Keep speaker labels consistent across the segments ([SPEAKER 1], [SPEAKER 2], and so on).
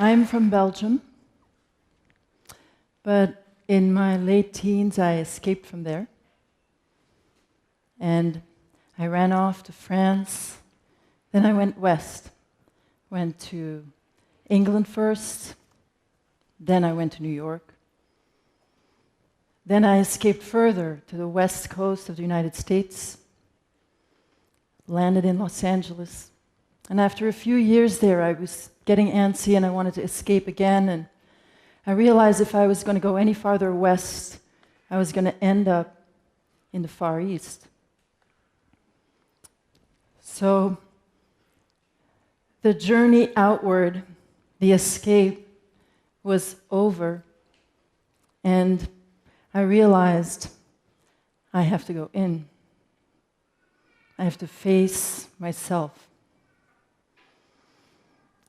[SPEAKER 1] I'm from Belgium, but in my late teens I escaped from there. And I ran off to France. Then I went west. Went to England first. Then I went to New York. Then I escaped further to the west coast of the United States. Landed in Los Angeles. And after a few years there, I was getting antsy and I wanted to escape again. And I realized if I was going to go any farther west, I was going to end up in the Far East. So the journey outward, the escape, was over. And I realized I have to go in. I have to face myself.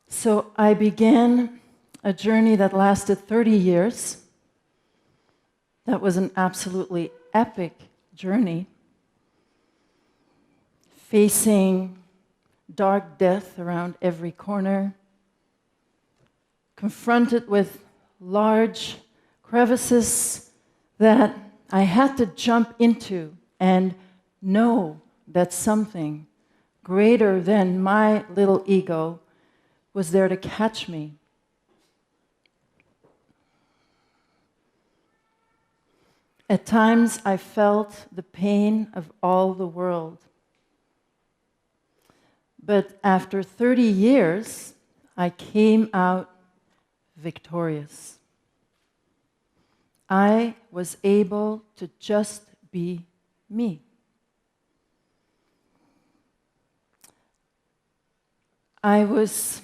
[SPEAKER 1] So I began a journey that lasted 30 years. That was an absolutely epic journey, facing dark death around every corner, confronted with large crevices that I had to jump into and know that something greater than my little ego was there to catch me. At times, I felt the pain of all the world. But after 30 years, I came out victorious. I was able to just be me. I was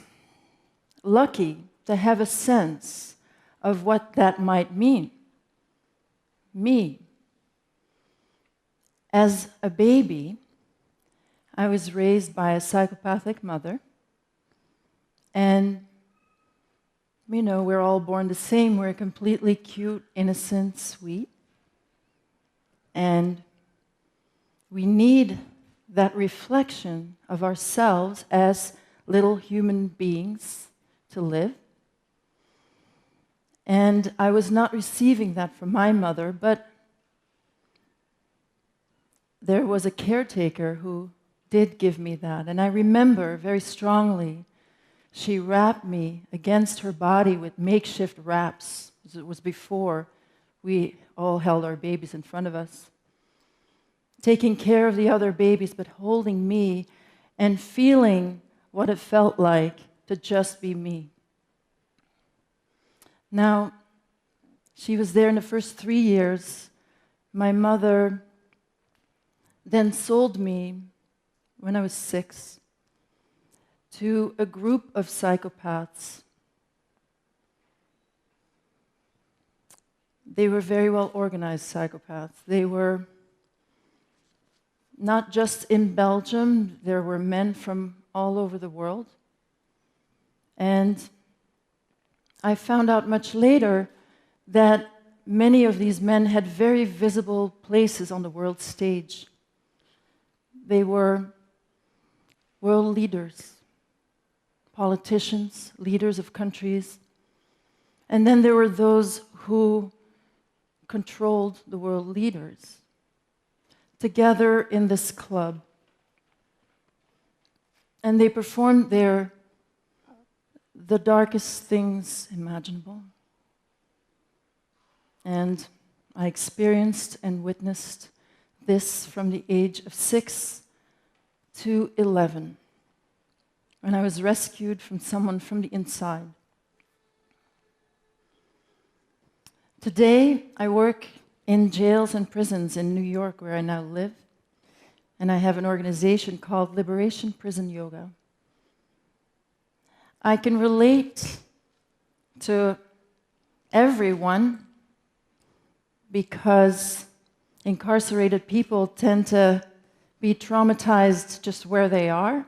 [SPEAKER 1] lucky to have a sense of what that might mean. Me. As a baby, I was raised by a psychopathic mother, and we're all born the same. We're completely cute, innocent, sweet, and we need that reflection of ourselves as little human beings to live. And I was not receiving that from my mother, but there was a caretaker who did give me that. And I remember very strongly, she wrapped me against her body with makeshift wraps. It was before we all held our babies in front of us. Taking care of the other babies, but holding me and feeling what it felt like to just be me. Now, she was there in the first 3 years. My mother then sold me, when I was 6, to a group of psychopaths. They were very well organized psychopaths. They were not just in Belgium, there were men from all over the world. And I found out much later that many of these men had very visible places on the world stage. They were world leaders, politicians, leaders of countries. And then there were those who controlled the world leaders together in this club. And they performed the darkest things imaginable. And I experienced and witnessed this from the age of 6 to 11, when I was rescued from someone from the inside. Today, I work in jails and prisons in New York, where I now live, and I have an organization called Liberation Prison Yoga. I can relate to everyone because incarcerated people tend to be traumatized just where they are,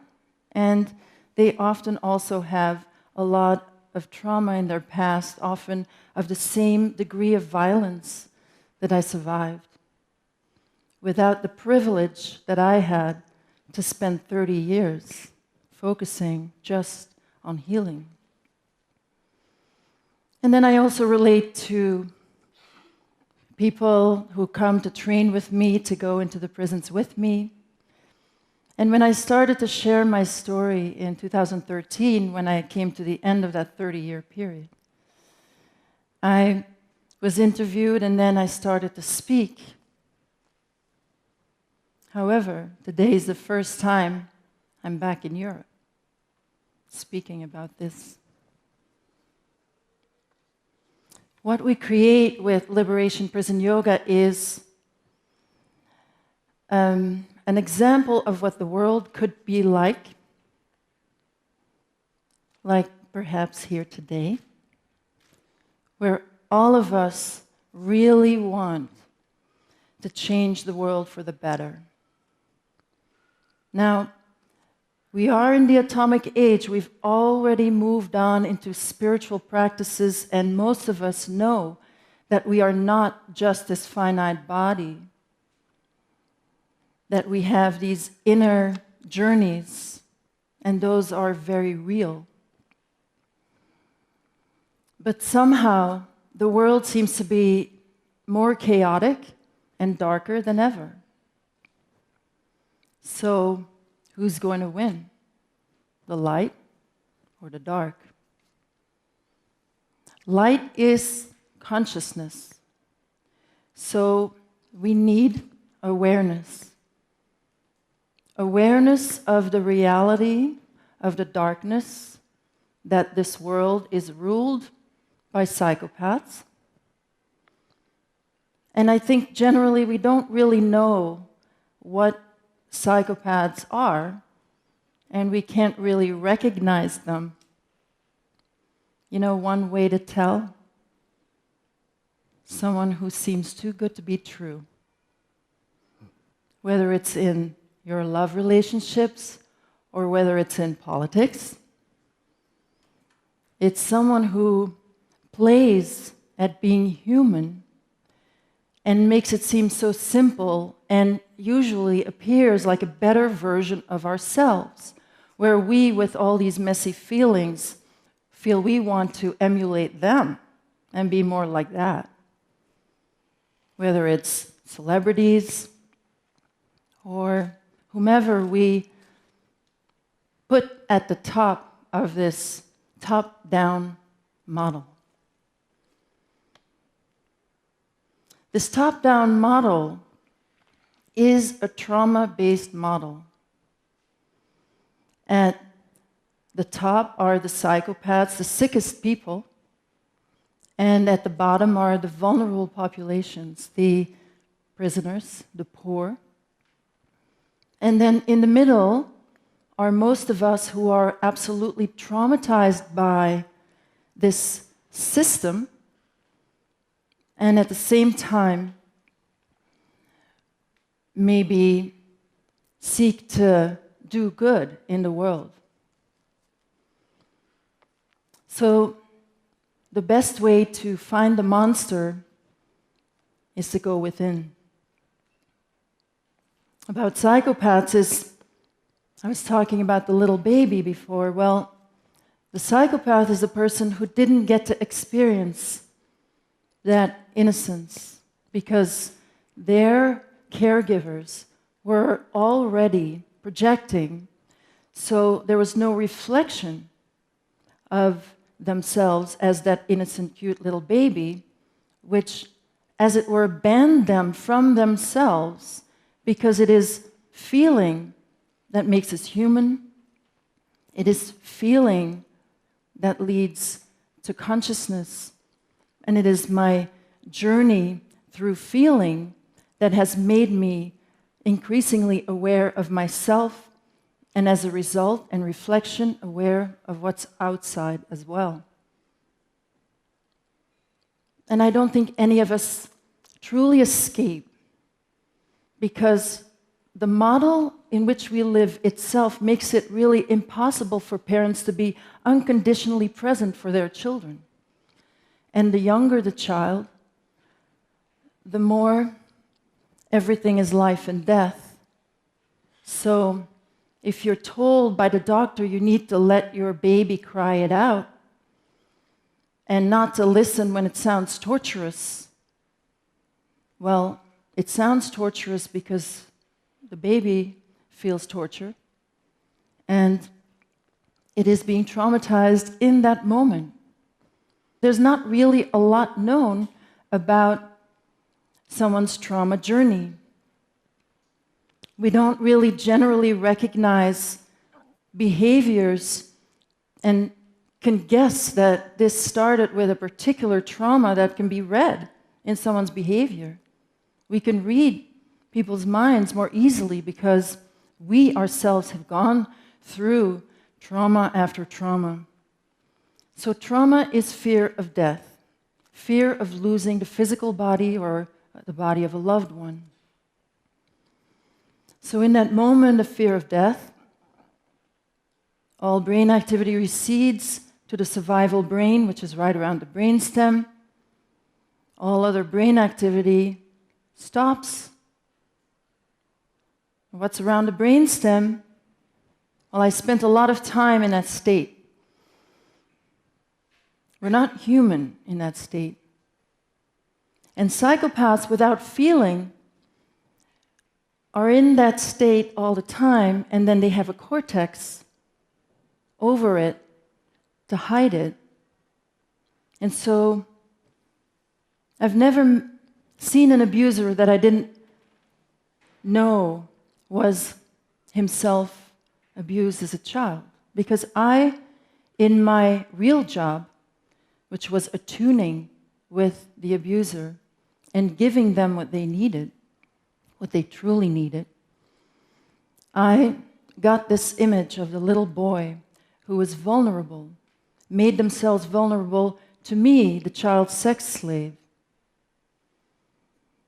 [SPEAKER 1] and they often also have a lot of trauma in their past, often of the same degree of violence that I survived, without the privilege that I had to spend 30 years focusing just on healing. And then I also relate to people who come to train with me, to go into the prisons with me. And when I started to share my story in 2013, when I came to the end of that 30-year period, I was interviewed and then I started to speak. However, today is the first time I'm back in Europe speaking about this. What we create with Liberation Prison Yoga is an example of what the world could be like perhaps here today, where all of us really want to change the world for the better. Now, we are in the atomic age. We've already moved on into spiritual practices, and most of us know that we are not just this finite body, that we have these inner journeys, and those are very real. But somehow, the world seems to be more chaotic and darker than ever. So, who's going to win? The light or the dark? Light is consciousness. So we need awareness. Awareness of the reality of the darkness, that this world is ruled by psychopaths. And I think generally we don't really know what psychopaths are, and we can't really recognize them. You know, one way to tell? Someone who seems too good to be true. Whether it's in your love relationships or whether it's in politics. It's someone who plays at being human and makes it seem so simple and usually appears like a better version of ourselves, where we, with all these messy feelings, feel we want to emulate them and be more like that. Whether it's celebrities or whomever we put at the top of this top-down model. This top-down model is a trauma-based model. At the top are the psychopaths, the sickest people, and at the bottom are the vulnerable populations, the prisoners, the poor. And then in the middle are most of us who are absolutely traumatized by this system, and at the same time maybe seek to do good in the world. So the best way to find the monster is to go within. About psychopaths is, I was talking about the little baby before. Well, the psychopath is a person who didn't get to experience that innocence because their caregivers were already projecting, so there was no reflection of themselves as that innocent, cute little baby, which, as it were, banned them from themselves because it is feeling that makes us human. It is feeling that leads to consciousness. And it is my journey through feeling that has made me increasingly aware of myself, and as a result and reflection, aware of what's outside as well. And I don't think any of us truly escape, because the model in which we live itself makes it really impossible for parents to be unconditionally present for their children. And the younger the child, the more everything is life and death. So if you're told by the doctor you need to let your baby cry it out, and not to listen when it sounds torturous. Well, it sounds torturous because the baby feels torture, and it is being traumatized in that moment. There's not really a lot known about someone's trauma journey. We don't really generally recognize behaviors and can guess that this started with a particular trauma that can be read in someone's behavior. We can read people's minds more easily because we ourselves have gone through trauma after trauma. So trauma is fear of death, fear of losing the physical body or the body of a loved one. So in that moment of fear of death, all brain activity recedes to the survival brain, which is right around the brainstem. All other brain activity stops. What's around the brainstem? Well, I spent a lot of time in that state. We're not human in that state. And psychopaths without feeling are in that state all the time, and then they have a cortex over it to hide it. And so I've never seen an abuser that I didn't know was himself abused as a child. Because I, in my real job, which was attuning with the abuser and giving them what they needed, what they truly needed, I got this image of the little boy who was vulnerable, made themselves vulnerable to me, the child sex slave,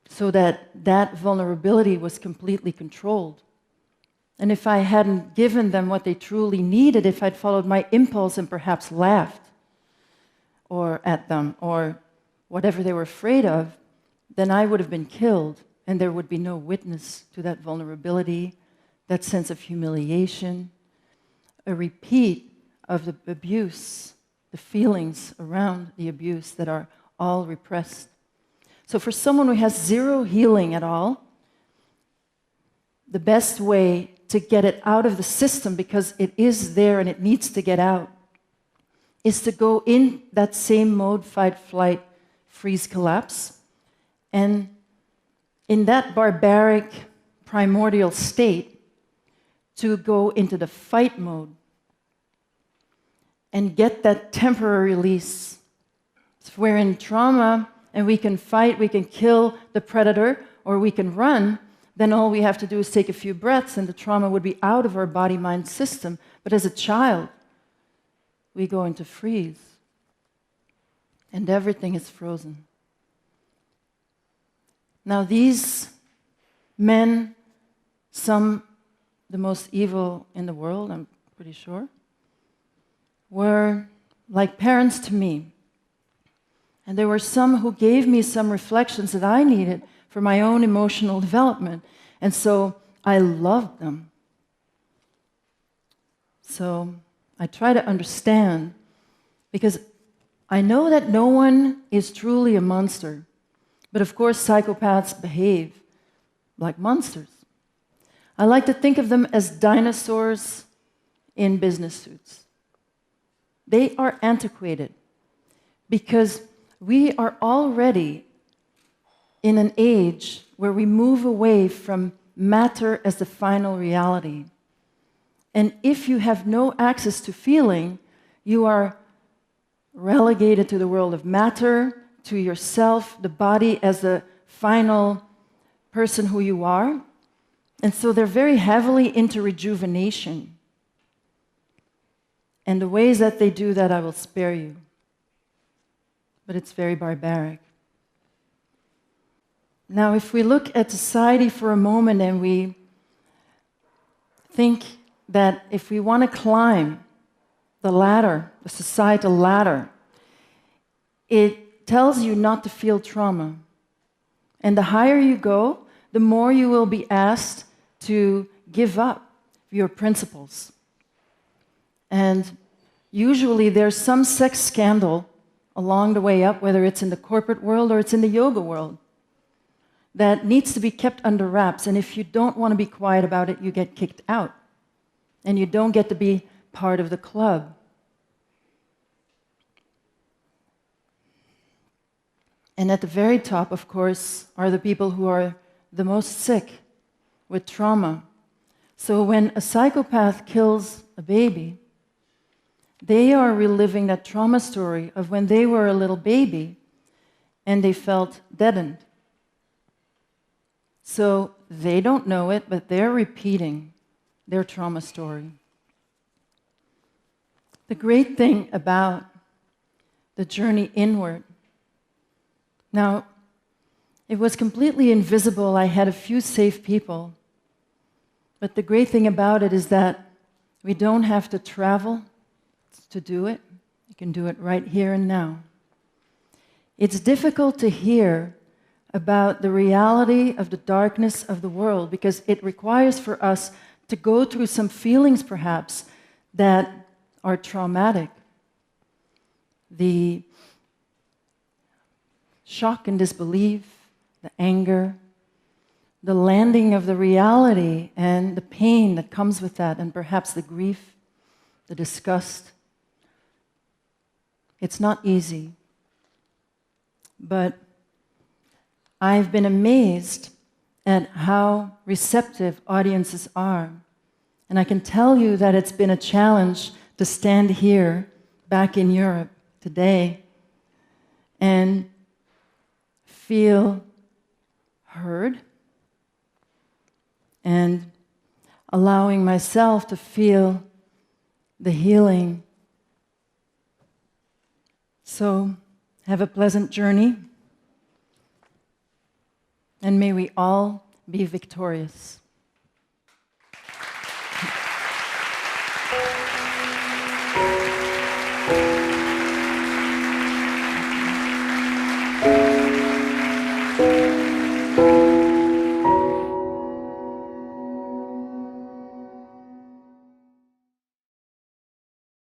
[SPEAKER 1] so that that vulnerability was completely controlled. And if I hadn't given them what they truly needed, if I'd followed my impulse and perhaps laughed or at them or whatever they were afraid of, then I would have been killed, and there would be no witness to that vulnerability, that sense of humiliation, a repeat of the abuse, the feelings around the abuse that are all repressed. So for someone who has zero healing at all, the best way to get it out of the system, because it is there and it needs to get out, is to go in that same mode, fight, flight, freeze, collapse, and in that barbaric, primordial state, to go into the fight mode and get that temporary release. If we're in trauma and we can fight, we can kill the predator, or we can run, then all we have to do is take a few breaths and the trauma would be out of our body-mind system. But as a child, we go into freeze, and everything is frozen. Now these men, some the most evil in the world, I'm pretty sure, were like parents to me. And there were some who gave me some reflections that I needed for my own emotional development. And so I loved them. So I try to understand, because I know that no one is truly a monster. But of course, psychopaths behave like monsters. I like to think of them as dinosaurs in business suits. They are antiquated because we are already in an age where we move away from matter as the final reality. And if you have no access to feeling, you are relegated to the world of matter, to yourself, the body as the final person who you are. And so they're very heavily into rejuvenation. And the ways that they do that, I will spare you. But it's very barbaric. Now, if we look at society for a moment and we think that if we want to climb the ladder, the societal ladder, it tells you not to feel trauma. And the higher you go, the more you will be asked to give up your principles. And usually there's some sex scandal along the way up, whether it's in the corporate world or it's in the yoga world, that needs to be kept under wraps. And if you don't want to be quiet about it, you get kicked out. And you don't get to be part of the club. And at the very top, of course, are the people who are the most sick with trauma. So when a psychopath kills a baby, they are reliving that trauma story of when they were a little baby and they felt deadened. So they don't know it, but they're repeating their trauma story. The great thing about the journey inward, now, it was completely invisible. I had a few safe people. But the great thing about it is that we don't have to travel to do it. You can do it right here and now. It's difficult to hear about the reality of the darkness of the world because it requires for us to go through some feelings, perhaps, that are traumatic. The shock and disbelief, the anger, the landing of the reality and the pain that comes with that, and perhaps the grief, the disgust. It's not easy. But I've been amazed at how receptive audiences are. And I can tell you that it's been a challenge to stand here back in Europe today and feel heard and allowing myself to feel the healing. So, have a pleasant journey, and may we all be victorious.